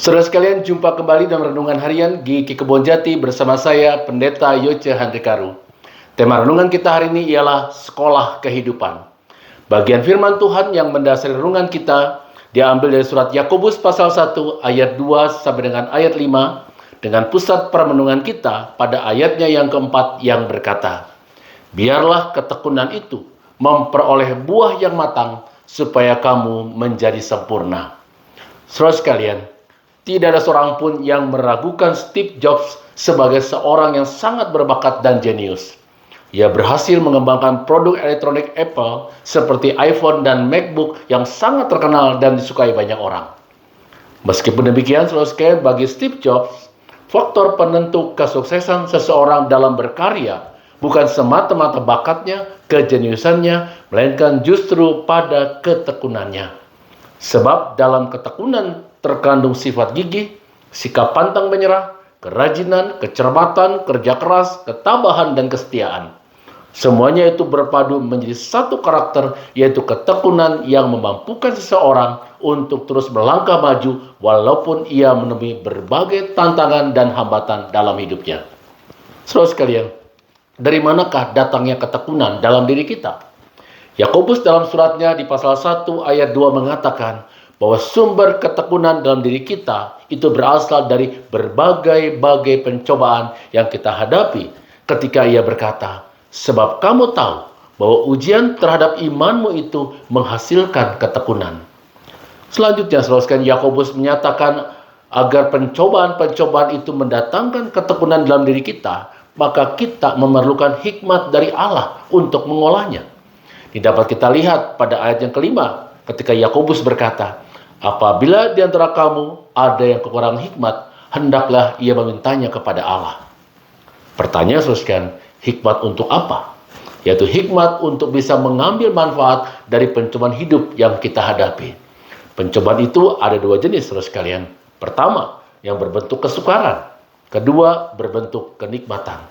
Saudara sekalian, jumpa kembali dalam Renungan Harian GKI Kebon Jati bersama saya, Pendeta Yoce Handikaru. Tema renungan kita hari ini ialah Sekolah Kehidupan. Bagian firman Tuhan yang mendasari renungan kita diambil dari surat Yakobus pasal 1 ayat 2 sampai dengan ayat 5 dengan pusat permenungan kita pada ayatnya yang keempat yang berkata, "Biarlah ketekunan itu memperoleh buah yang matang supaya kamu menjadi sempurna." Saudara sekalian, tidak ada seorang pun yang meragukan Steve Jobs sebagai seorang yang sangat berbakat dan jenius. Ia berhasil mengembangkan produk elektronik Apple seperti iPhone dan MacBook yang sangat terkenal dan disukai banyak orang. Meskipun demikian, saudara sekalian, bagi Steve Jobs, faktor penentu kesuksesan seseorang dalam berkarya bukan semata-mata bakatnya, kejeniusannya, melainkan justru pada ketekunannya. Sebab dalam ketekunan terkandung sifat gigih, sikap pantang menyerah, kerajinan, kecermatan, kerja keras, ketabahan, dan kesetiaan. Semuanya itu berpadu menjadi satu karakter, yaitu ketekunan yang memampukan seseorang untuk terus melangkah maju walaupun ia menemui berbagai tantangan dan hambatan dalam hidupnya. Saudara sekalian, dari manakah datangnya ketekunan dalam diri kita? Yakobus dalam suratnya di pasal 1 ayat 2 mengatakan bahwa sumber ketekunan dalam diri kita itu berasal dari berbagai-bagai pencobaan yang kita hadapi ketika ia berkata, "Sebab kamu tahu bahwa ujian terhadap imanmu itu menghasilkan ketekunan." Selanjutnya, saudara sekalian, Yakobus menyatakan agar pencobaan-pencobaan itu mendatangkan ketekunan dalam diri kita, maka kita memerlukan hikmat dari Allah untuk mengolahnya. Ini dapat kita lihat pada ayat yang kelima ketika Yakobus berkata, "Apabila di antara kamu ada yang kekurangan hikmat, hendaklah ia memintanya kepada Allah." Pertanyaan, saudara, hikmat untuk apa? Yaitu hikmat untuk bisa mengambil manfaat dari pencobaan hidup yang kita hadapi. Pencobaan itu ada dua jenis, saudara sekalian. Pertama, yang berbentuk kesukaran. Kedua, berbentuk kenikmatan.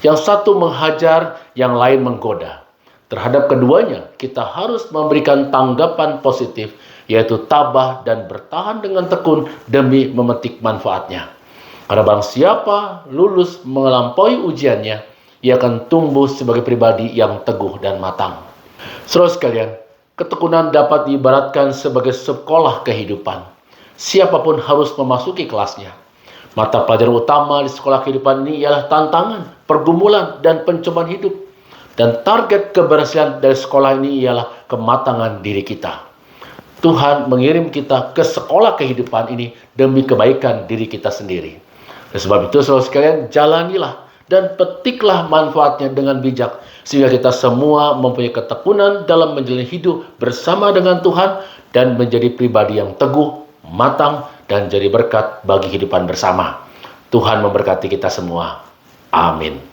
Yang satu menghajar, yang lain menggoda. Terhadap keduanya, kita harus memberikan tanggapan positif, yaitu tabah dan bertahan dengan tekun demi memetik manfaatnya. Karena barang siapa lulus melampaui ujiannya, ia akan tumbuh sebagai pribadi yang teguh dan matang. Saudara sekalian, ketekunan dapat diibaratkan sebagai sekolah kehidupan. Siapapun harus memasuki kelasnya. Mata pelajaran utama di sekolah kehidupan ini ialah tantangan, pergumulan, dan pencobaan hidup. Dan target keberhasilan dari sekolah ini ialah kematangan diri kita. Tuhan mengirim kita ke sekolah kehidupan ini demi kebaikan diri kita sendiri. Oleh sebab itu, saudara sekalian, jalanilah dan petiklah manfaatnya dengan bijak, sehingga kita semua mempunyai ketekunan dalam menjalani hidup bersama dengan Tuhan dan menjadi pribadi yang teguh, matang, dan jadi berkat bagi kehidupan bersama. Tuhan memberkati kita semua. Amin.